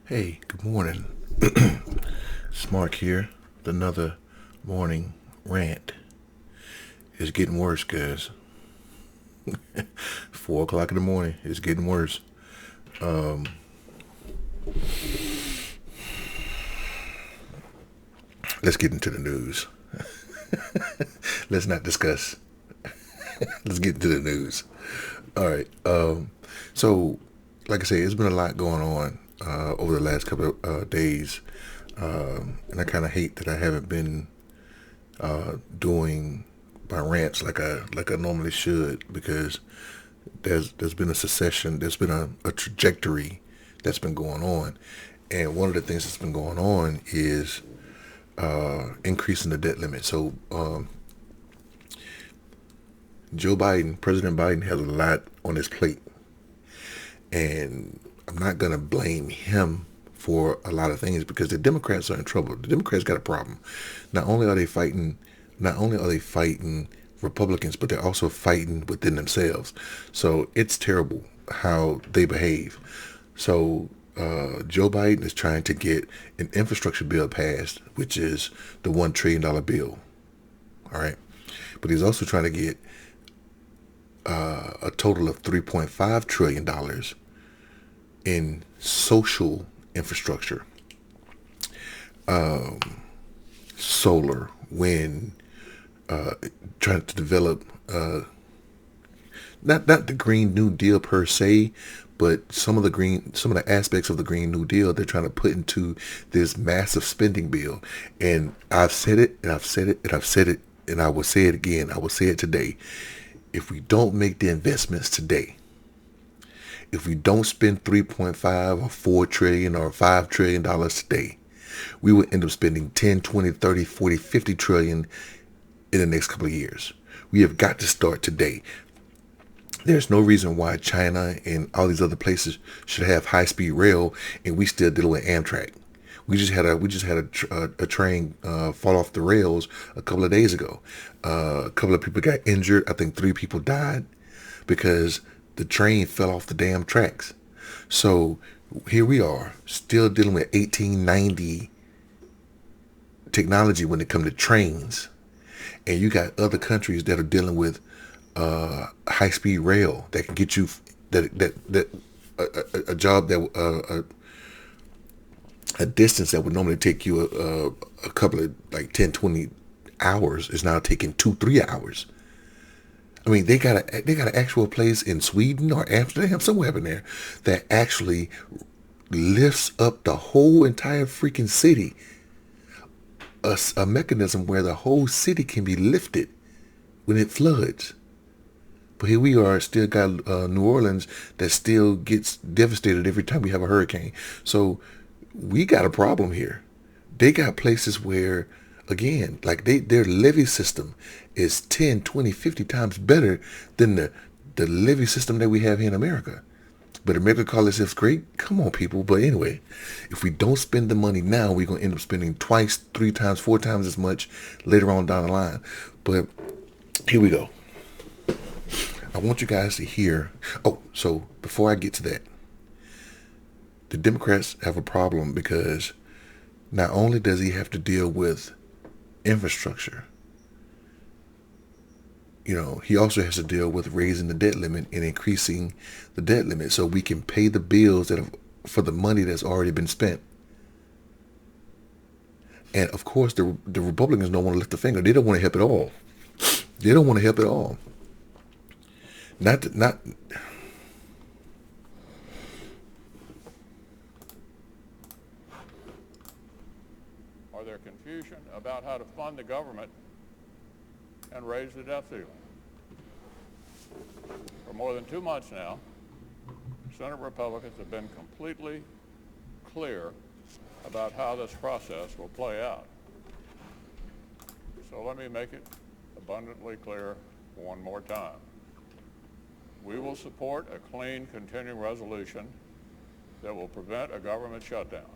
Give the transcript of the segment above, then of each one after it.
Hey, good morning. It's Mark here with another morning rant. It's getting worse, guys. 4 o'clock in the morning. It's getting worse. Let's get into the news. Let's not discuss. Let's get into the news. All right. So, like I say, it's been a lot going on over the last couple of days, and I kind of hate that I haven't been doing my rants like I normally should, because there's been a succession, there's been a trajectory that's been going on, and one of the things that's been going on is increasing the debt limit. So President Biden has a lot on his plate, and I'm not gonna blame him for a lot of things because the Democrats are in trouble. The Democrats got a problem. Not only are they fighting, not only are they fighting Republicans, but they're also fighting within themselves. So it's terrible how they behave. So Joe Biden is trying to get an infrastructure bill passed, which is the $1 trillion bill. All right, but he's also trying to get a total of $3.5 trillion in social infrastructure, solar, wind, trying to develop not the Green New Deal per se, but some of the aspects of the Green New Deal they're trying to put into this massive spending bill. And I've said it, and I've said it, and I've said it, and I will say it again. I will say it today. If we don't make the investments today, if we don't spend 3.5 or 4 trillion or $5 trillion today, we will end up spending 10, 20, 30, 40, 50 trillion in the next couple of years. We have got to start today. There's no reason why China and all these other places should have high-speed rail, and we still deal with Amtrak. We just had a train fall off the rails a couple of days ago. A couple of people got injured. I think 3 people died because the train fell off the damn tracks. So here we are, still dealing with 1890 technology when it comes to trains, and you got other countries that are dealing with high-speed rail that can get you a job that a distance that would normally take you a couple of like 10, 20 hours is now taking 2, 3 hours. I mean, they got an actual place in Sweden or Amsterdam, somewhere up in there, that actually lifts up the whole entire freaking city. A mechanism where the whole city can be lifted when it floods. But here we are, still got New Orleans that still gets devastated every time we have a hurricane. So we got a problem here. They got places where, again, like their levee system is 10, 20, 50 times better than the levee system that we have here in America. But America call itself great? Come on, people. But anyway, if we don't spend the money now, we're going to end up spending twice, 3 times, 4 times as much later on down the line. But here we go. I want you guys to hear. Oh, so before I get to that, the Democrats have a problem because not only does he have to deal with infrastructure, he also has to deal with raising the debt limit and increasing the debt limit so we can pay the bills for the money that's already been spent. And of course, the Republicans don't want to lift a finger. They don't want to help at all. They don't want to help at all. Not. Or their confusion about how to fund the government and raise the debt ceiling. For more than 2 months now, Senate Republicans have been completely clear about how this process will play out. So let me make it abundantly clear one more time. We will support a clean continuing resolution that will prevent a government shutdown,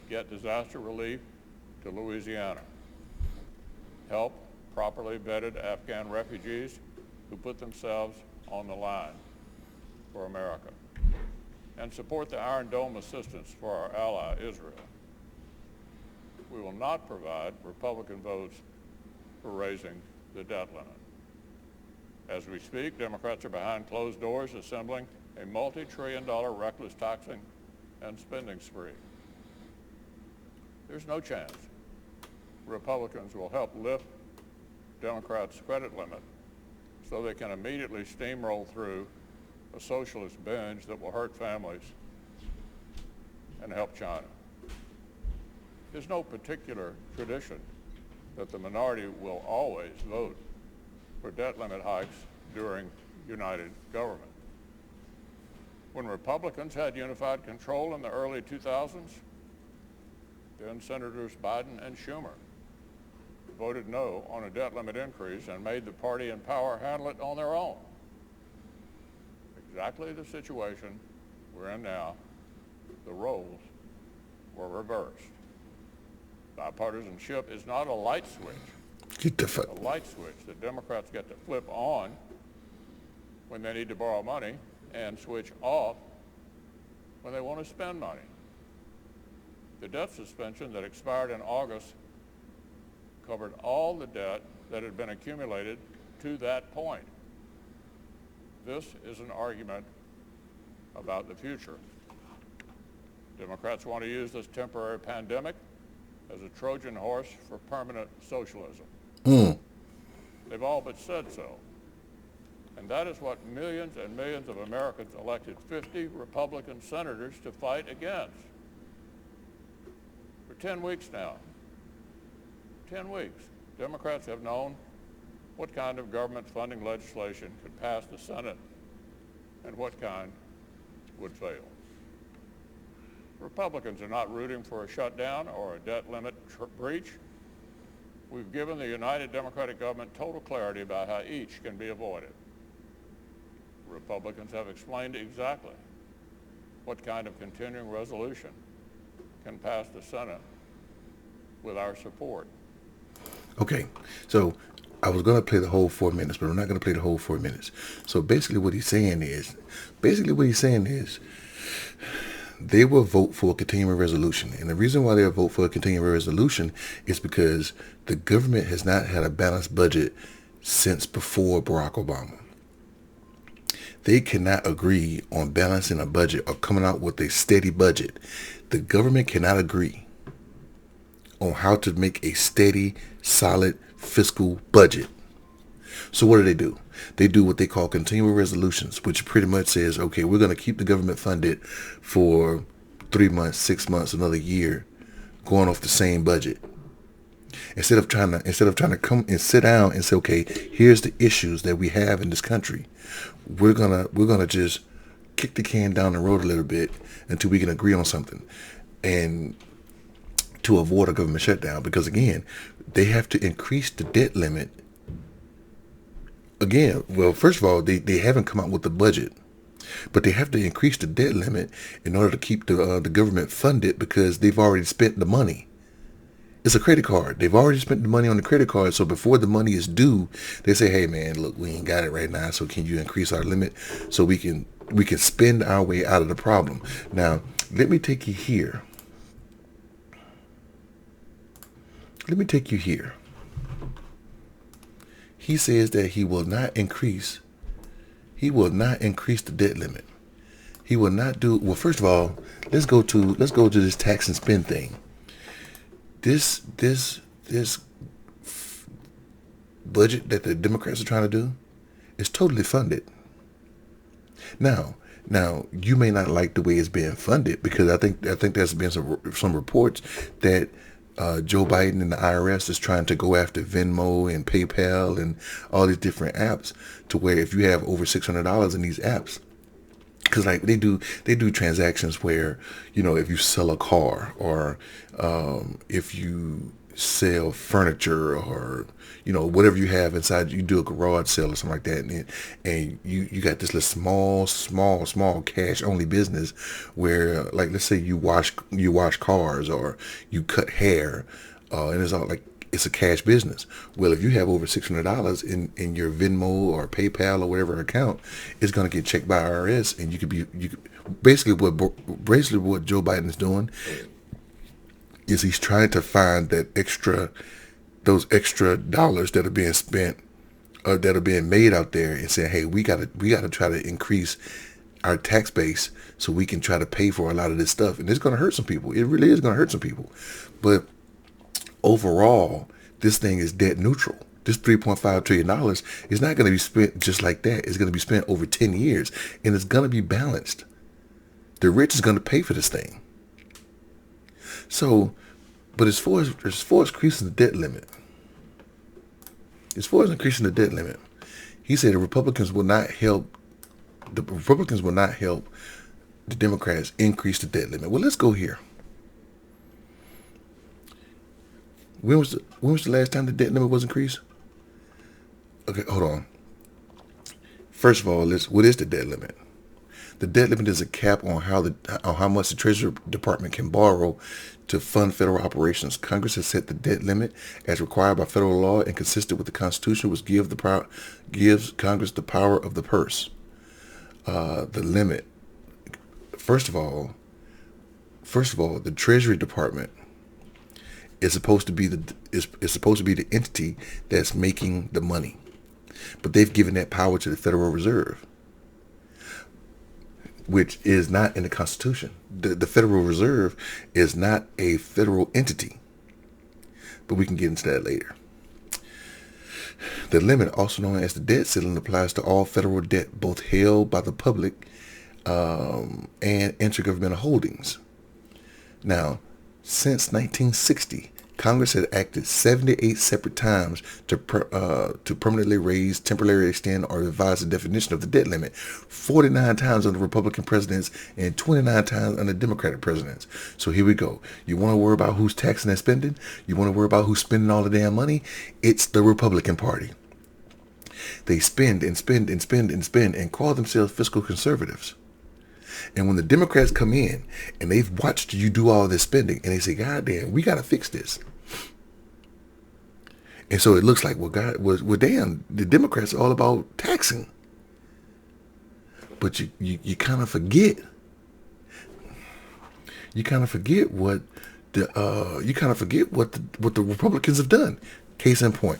get disaster relief to Louisiana, help properly vetted Afghan refugees who put themselves on the line for America, and support the Iron Dome assistance for our ally, Israel. We will not provide Republican votes for raising the debt limit. As we speak, Democrats are behind closed doors assembling a multi-trillion-dollar reckless taxing and spending spree. There's no chance Republicans will help lift Democrats' credit limit so they can immediately steamroll through a socialist binge that will hurt families and help China. There's no particular tradition that the minority will always vote for debt limit hikes during united government. When Republicans had unified control in the early 2000s, then Senators Biden and Schumer voted no on a debt limit increase and made the party in power handle it on their own. Exactly the situation we're in now. The roles were reversed. Bipartisanship is not a light switch. A light switch that Democrats get to flip on when they need to borrow money and switch off when they want to spend money. The debt suspension that expired in August covered all the debt that had been accumulated to that point. This is an argument about the future. Democrats want to use this temporary pandemic as a Trojan horse for permanent socialism. They've all but said so. And that is what millions and millions of Americans elected 50 Republican senators to fight against. For 10 weeks now, 10 weeks, Democrats have known what kind of government funding legislation could pass the Senate and what kind would fail. Republicans are not rooting for a shutdown or a debt limit breach. We've given the united Democratic government total clarity about how each can be avoided. Republicans have explained exactly what kind of continuing resolution can pass the Senate with our support. Okay, so I was going to play the whole 4 minutes, but I'm not going to play the whole 4 minutes. So basically what he's saying is, they will vote for a continuing resolution. And the reason why they'll vote for a continuing resolution is because the government has not had a balanced budget since before Barack Obama. They cannot agree on balancing a budget or coming out with a steady budget. The government cannot agree on how to make a steady, solid fiscal budget. So what do? They do what they call continuing resolutions, which pretty much says, okay, we're going to keep the government funded for 3 months, 6 months, another year, going off the same budget. Instead of trying to come and sit down and say, okay, here's the issues that we have in this country. We're gonna just kick the can down the road a little bit until we can agree on something, and to avoid a government shutdown. Because again, they have to increase the debt limit. Again, well, first of all, they haven't come out with the budget, but they have to increase the debt limit in order to keep the government funded, because they've already spent the money. It's a credit card. They've already spent the money on the credit card. So before the money is due, they say, hey man, look, we ain't got it right now. So can you increase our limit so we can spend our way out of the problem? Now, let me take you here. He says that he will not increase the debt limit. He will not do, well, first of all, let's go to this tax and spend thing. This budget that the Democrats are trying to do is totally funded. Now you may not like the way it's being funded, because I think there's been some reports that Joe Biden and the IRS is trying to go after Venmo and PayPal and all these different apps, to where if you have over $600 in these apps, because like they do transactions where, you know, if you sell a car, or if you sell furniture, or, you know, whatever you have inside, you do a garage sale or something like that, and you got this little small cash only business where, like, let's say you wash cars, or you cut hair, and it's all like it's a cash business. Well, if you have over $600 in your Venmo or PayPal or whatever account, it's going to get checked by IRS, and basically what Joe Biden is doing is he's trying to find those extra dollars that are being spent or that are being made out there, and saying, hey, we gotta try to increase our tax base so we can try to pay for a lot of this stuff. And it's going to hurt some people. It really is going to hurt some people. But overall, this thing is debt neutral. This $3.5 trillion is not going to be spent just like that. It's going to be spent over 10 years, and it's going to be balanced. The rich is going to pay for this thing. So, but as far as increasing the debt limit, he said the Republicans will not help the Democrats increase the debt limit. Well, let's go here. When was the last time the debt limit was increased? Okay, hold on. First of all, what is the debt limit? The debt limit is a cap on how much the Treasury Department can borrow to fund federal operations. Congress has set the debt limit as required by federal law and consistent with the Constitution, which gives Congress the power of the purse. The limit. First of all, the Treasury Department is supposed to be the entity that's making the money, but they've given that power to the Federal Reserve, which is not in the Constitution. The Federal Reserve is not a federal entity, but we can get into that later. The limit, also known as the debt ceiling, applies to all federal debt, both held by the public and intergovernmental holdings. Now, since 1960, Congress had acted 78 separate times to permanently raise, temporarily extend, or revise the definition of the debt limit, 49 times under Republican presidents and 29 times under Democratic presidents. So here we go. You want to worry about who's taxing and spending? You want to worry about who's spending all the damn money? It's the Republican Party. They spend and spend and spend and spend and call themselves fiscal conservatives. And when the Democrats come in and they've watched you do all this spending and they say, God damn, we got to fix this. And so it looks like, well, damn, the Democrats are all about taxing. But you kind of forget. You kind of forget what the Republicans have done. Case in point.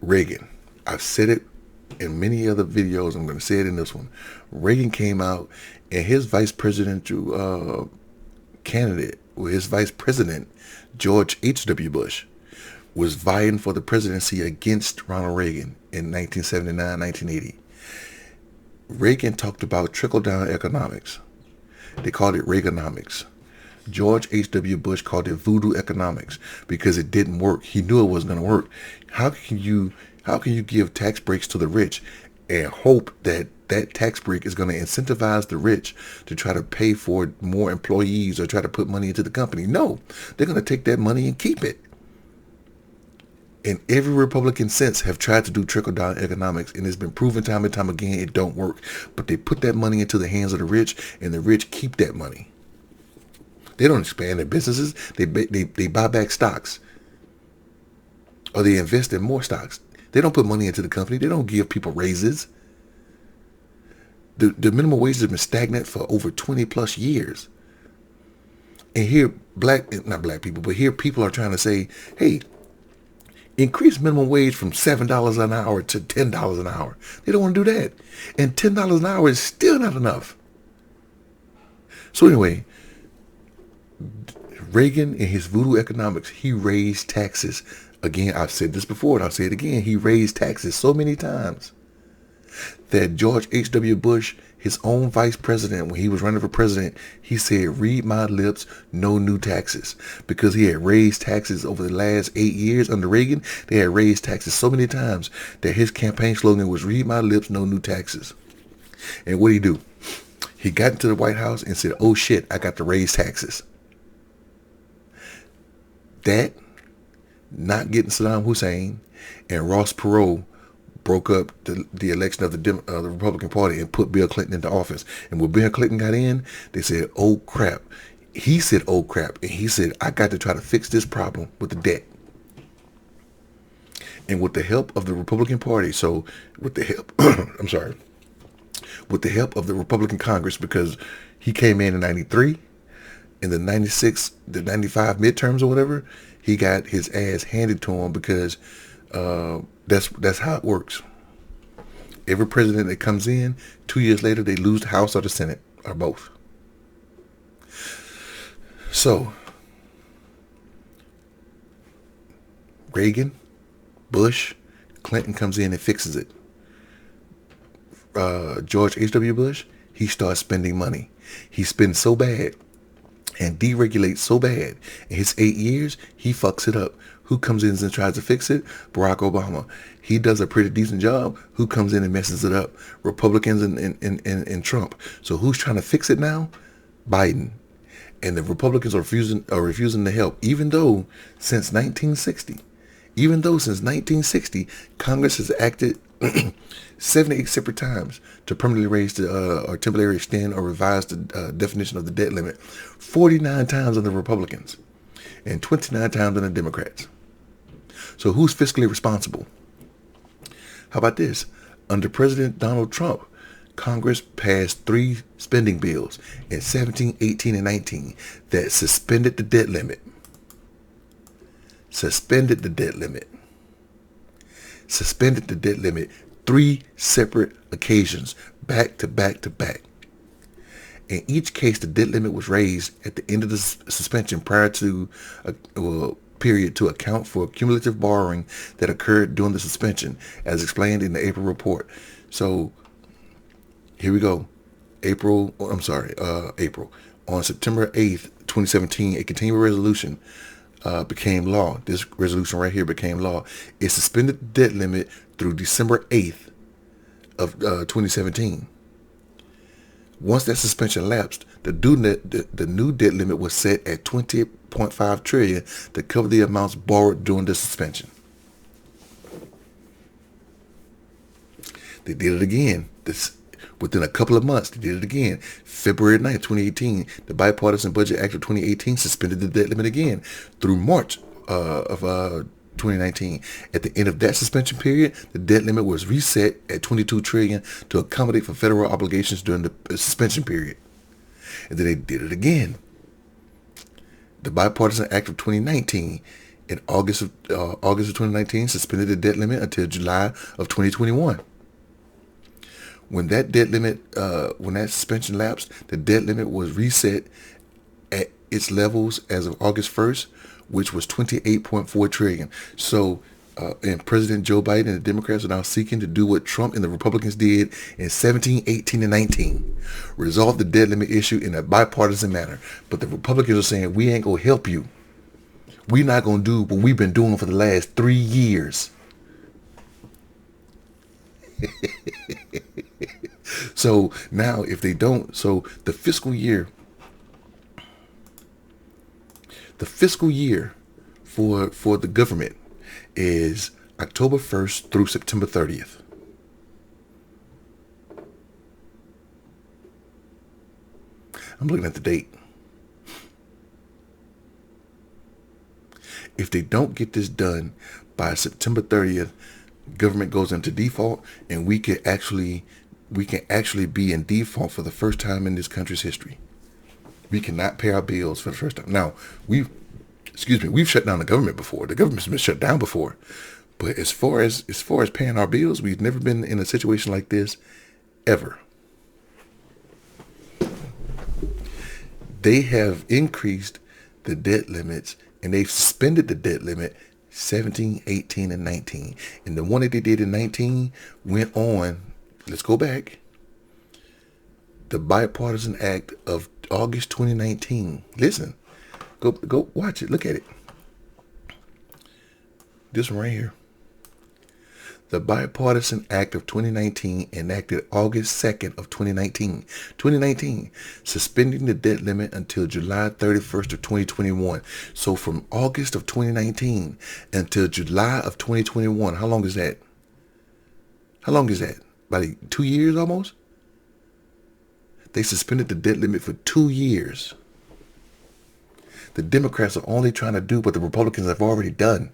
Reagan. I've said it in many other videos. I'm going to say it in this one. Reagan came out and his vice presidential candidate, or his vice president, George H.W. Bush, was vying for the presidency against Ronald Reagan in 1979, 1980. Reagan talked about trickle-down economics. They called it Reaganomics. George H.W. Bush called it voodoo economics because it didn't work. He knew it wasn't going to work. How can you give tax breaks to the rich and hope that tax break is going to incentivize the rich to try to pay for more employees or try to put money into the company? No, they're going to take that money and keep it. And every Republican since have tried to do trickle-down economics, and it's been proven time and time again it don't work. But they put that money into the hands of the rich, and the rich keep that money. They don't expand their businesses. They buy back stocks, or they invest in more stocks. They don't put money into the company. They don't give people raises. The minimum wage has been stagnant for over 20 plus years. And here, not black people, but here people are trying to say, hey, increase minimum wage from $7 an hour to $10 an hour. They don't want to do that. And $10 an hour is still not enough. So anyway, Reagan and his voodoo economics, he raised taxes. Again, I've said this before and I'll say it again. He raised taxes so many times that George H.W. Bush, his own vice president, when he was running for president, he said, read my lips, no new taxes. Because he had raised taxes over the last 8 years under Reagan. They had raised taxes so many times that his campaign slogan was, read my lips, no new taxes. And what did he do? He got into the White House and said, oh shit, I got to raise taxes. That, not getting Saddam Hussein, and Ross Perot broke up the election of the Republican Party and put Bill Clinton into office. And when Bill Clinton got in, they said, oh crap, he said, oh crap. And he said, I got to try to fix this problem with the debt. And with the help of the Republican Party, so with the help, I'm sorry, with the help of the Republican Congress, because he came in 93, in the 96, the 95 midterms or whatever, he got his ass handed to him because that's how it works. Every president that comes in, 2 years later, they lose the House or the Senate, or both. So, Reagan, Bush, Clinton comes in and fixes it. George H.W. Bush, he starts spending money. He spends so bad and deregulates so bad. In his 8 years, he fucks it up. Who comes in and tries to fix it? Barack Obama. He does a pretty decent job. Who comes in and messes it up? Republicans and Trump. So who's trying to fix it now? Biden. And the Republicans are refusing to help, even though since 1960, Congress has acted 78 separate times to permanently raise the, or temporarily extend or revise the definition of the debt limit. 49 times on the Republicans and 29 times on the Democrats. So who's fiscally responsible? How about this? Under President Donald Trump, Congress passed 3 spending bills in 17, 18, and 19 that suspended the debt limit. Suspended the debt limit 3 separate occasions, back to back to back. In each case, the debt limit was raised at the end of the suspension prior to a period to account for cumulative borrowing that occurred during the suspension, as explained in the April report. So here we go. April. On September 8th, 2017, a continuing resolution became law. This resolution right here became law. It suspended the debt limit through December 8th of 2017. Once that suspension lapsed, the new debt limit was set at $20.5 trillion to cover the amounts borrowed during the suspension. They did it again. Within a couple of months, they did it again. February 9th, 2018, the Bipartisan Budget Act of 2018 suspended the debt limit again through March of 2019. At the end of that suspension period, the debt limit was reset at $22 trillion to accommodate for federal obligations during the suspension period. And then they did it again. The Bipartisan Act of 2019, in August of 2019, suspended the debt limit until July of 2021. When that debt limit, when that suspension lapsed, the debt limit was reset at its levels as of August 1st, which was $28.4 trillion. So, and President Joe Biden and the Democrats are now seeking to do what Trump and the Republicans did in 17, 18, and 19. Resolve the debt limit issue in a bipartisan manner. But the Republicans are saying, we ain't going to help you. We're not going to do what we've been doing for the last 3 years. So now if they don't, so the fiscal year for the government is October 1st through September 30th. I'm looking at the date. If they don't get this done by September 30th, government goes into default, and we can actually be in default for the first time in this country's history. We cannot pay our bills for the first time. Now, we've shut down the government before. The government's been shut down before. But as far as paying our bills, we've never been in a situation like this ever. They have increased the debt limits, and they've suspended the debt limit 17, 18, and 19. And the one that they did in 19 went on, let's go back, the Bipartisan Act of August 2019. Listen, go watch it. Look at it. This one right here. The Bipartisan Act of 2019 enacted August 2nd of 2019. 2019, suspending the debt limit until July 31st of 2021. So from August of 2019 until July of 2021, how long is that? How long is that? About 2 years almost? They suspended the debt limit for 2 years. The Democrats are only trying to do what the Republicans have already done.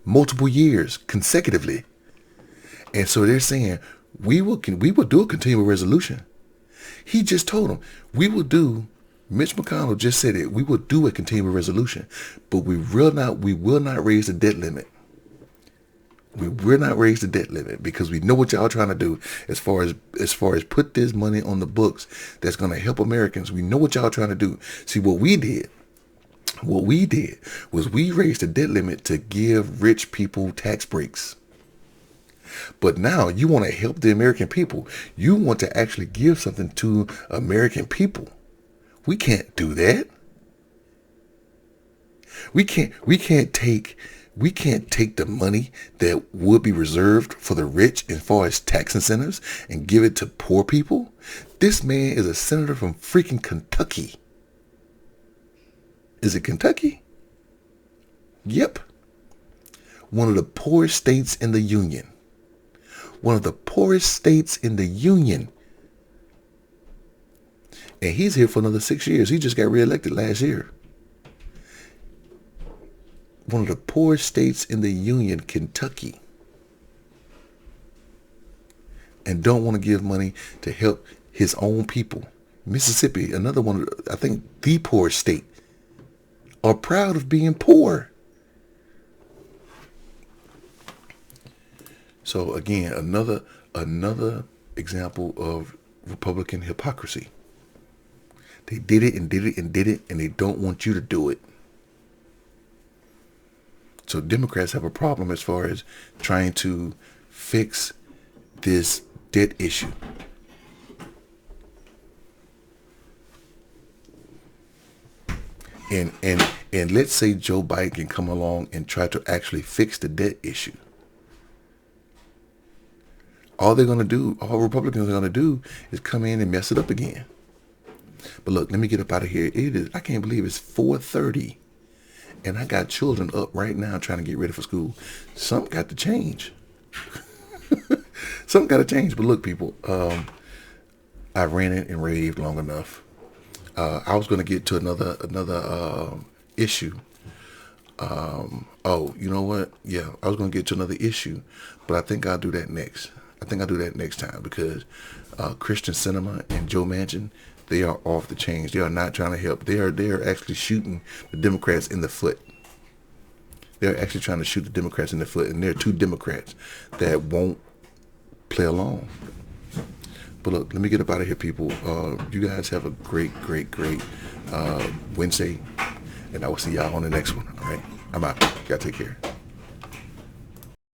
Multiple years consecutively. And so they're saying, we will do a continuing resolution. He just told them, Mitch McConnell just said it, we will do a continuing resolution, but we will not raise the debt limit. We will not raise the debt limit because we know what y'all trying to do as far as put this money on the books that's going to help Americans. We know what y'all trying to do. See, what we did was we raised the debt limit to give rich people tax breaks. But now you want to help the American people. You want to actually give something to American people. We can't do that. We can't take the money that would be reserved for the rich as far as tax incentives and give it to poor people. This man is a senator from freaking Kentucky. Is it Kentucky? Yep. One of the poorest states in the union. One of the poorest states in the union. And he's here for another 6 years. He just got reelected last year. One of the poorest states in the union, Kentucky. And don't want to give money to help his own people. Mississippi, another one, I think the poorest state, are proud of being poor. So again, another example of Republican hypocrisy. They did it and did it and did it, and they don't want you to do it. So Democrats have a problem as far as trying to fix this debt issue. And let's say Joe Biden can come along and try to actually fix the debt issue. All Republicans are going to do is come in and mess it up again. But look, let me get up out of here. I can't believe it's 4:30. And I got children up right now trying to get ready for school. Something got to change. Something got to change. But look, people, I ranted and raved long enough. I was going to get to another issue. Oh, you know what? Yeah, I was going to get to another issue, but I think I'll do that next. Time because Christian Cinema and Joe Manchin, they are off the chains. They are not trying to help. They are actually shooting the Democrats in the foot. They're actually trying to shoot the Democrats in the foot, and there are two Democrats that won't play along. But look, let me get up out of here, people. You guys have a great Wednesday, and I will see y'all on the next one. All right, I'm out. Y'all take care.